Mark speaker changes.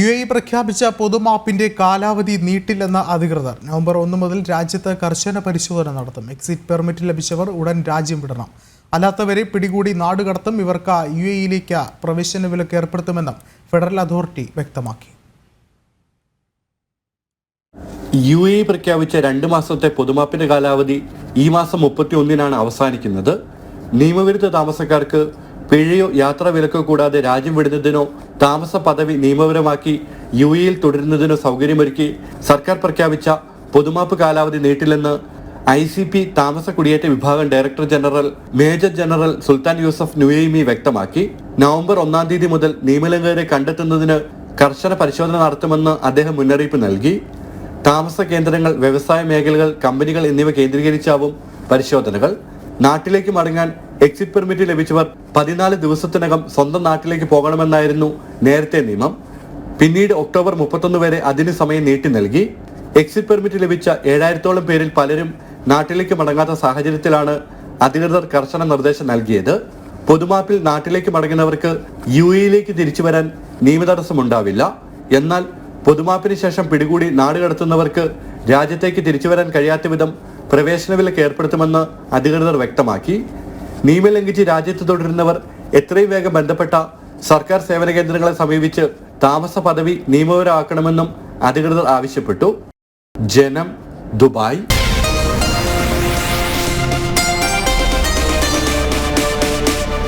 Speaker 1: UAE പ്രഖ്യാപിച്ച പൊതുമാപ്പിന്റെ കാലാവധി നീട്ടില്ലെന്ന അധികൃതർ. നവംബർ 1 മുതൽ രാജ്യത്ത് കർശന പരിശോധന നടത്തും. എക്സിറ്റ് പെർമിറ്റ് ലഭിച്ചവർ ഉടൻ രാജ്യം വിടണം. അല്ലാത്തവരെ പിടികൂടി നാടുകടത്തും. ഇവർക്ക് UAEയിലേക്ക് പ്രവേശന വിലക്ക് ഏർപ്പെടുത്തുമെന്നും ഫെഡറൽ അതോറിറ്റി വ്യക്തമാക്കി.
Speaker 2: UAE പ്രഖ്യാപിച്ച 2 മാസത്തെ പൊതുമാപ്പിന്റെ കാലാവധി ഈ മാസം 31-നാണ് അവസാനിക്കുന്നത്. നിയമവിരുദ്ധ താമസക്കാർക്ക് പിഴയോ യാത്രാ വിലക്കോ കൂടാതെ രാജ്യം വിടുന്നതിനോ താമസ പദവി നിയമപരമാക്കി UAEയിൽ തുടരുന്നതിനോ സൗകര്യമൊരുക്കി സർക്കാർ പ്രഖ്യാപിച്ച പൊതുമാപ്പ് കാലാവധി നീട്ടില്ലെന്ന് ICP താമസ കുടിയേറ്റ വിഭാഗം ഡയറക്ടർ ജനറൽ മേജർ ജനറൽ സുൽത്താൻ യൂസഫ് നുയൈമി വ്യക്തമാക്കി. നവംബർ 1-ാം തീയതി മുതൽ നിയമലംഘകരെ കണ്ടെത്തുന്നതിന് കർശന പരിശോധന നടത്തുമെന്ന് അദ്ദേഹം മുന്നറിയിപ്പ് നൽകി. താമസ കേന്ദ്രങ്ങൾ, വ്യവസായ മേഖലകൾ, കമ്പനികൾ എന്നിവ കേന്ദ്രീകരിച്ചാവും പരിശോധനകൾ. നാട്ടിലേക്ക് മടങ്ങാൻ എക്സിറ്റ് പെർമിറ്റ് ലഭിച്ചവർ 14 ദിവസത്തിനകം സ്വന്തം നാട്ടിലേക്ക് പോകണമെന്നായിരുന്നു നേരത്തെ നിയമം. പിന്നീട് ഒക്ടോബർ 31 വരെ അതിന് സമയം നീട്ടി നൽകി. എക്സിറ്റ് പെർമിറ്റ് ലഭിച്ച 7000-ഓളം പേരിൽ പലരും നാട്ടിലേക്ക് മടങ്ങാത്ത സാഹചര്യത്തിലാണ് അധികൃതർ കർശന നിർദ്ദേശം നൽകിയത്. പൊതുമാപ്പിൽ നാട്ടിലേക്ക് മടങ്ങുന്നവർക്ക് UAEയിലേക്ക് തിരിച്ചു വരാൻ നിയമതടസ്സമുണ്ടാവില്ല. എന്നാൽ പൊതുമാപ്പിന് ശേഷം പിടികൂടി നാടുകടത്തുന്നവർക്ക് രാജ്യത്തേക്ക് തിരിച്ചു വരാൻ കഴിയാത്ത വിധം പ്രവേശന വിലക്ക് ഏർപ്പെടുത്തുമെന്ന് അധികൃതർ വ്യക്തമാക്കി. നിയമം ലംഘിച്ച് രാജ്യത്ത് തുടരുന്നവർ എത്രയും വേഗം ബന്ധപ്പെട്ട സർക്കാർ സേവന കേന്ദ്രങ്ങളെ സമീപിച്ച് താമസ പദവി നിയമപരമാക്കണമെന്നും അധികൃതർ ആവശ്യപ്പെട്ടു. ജനം, ദുബായ്.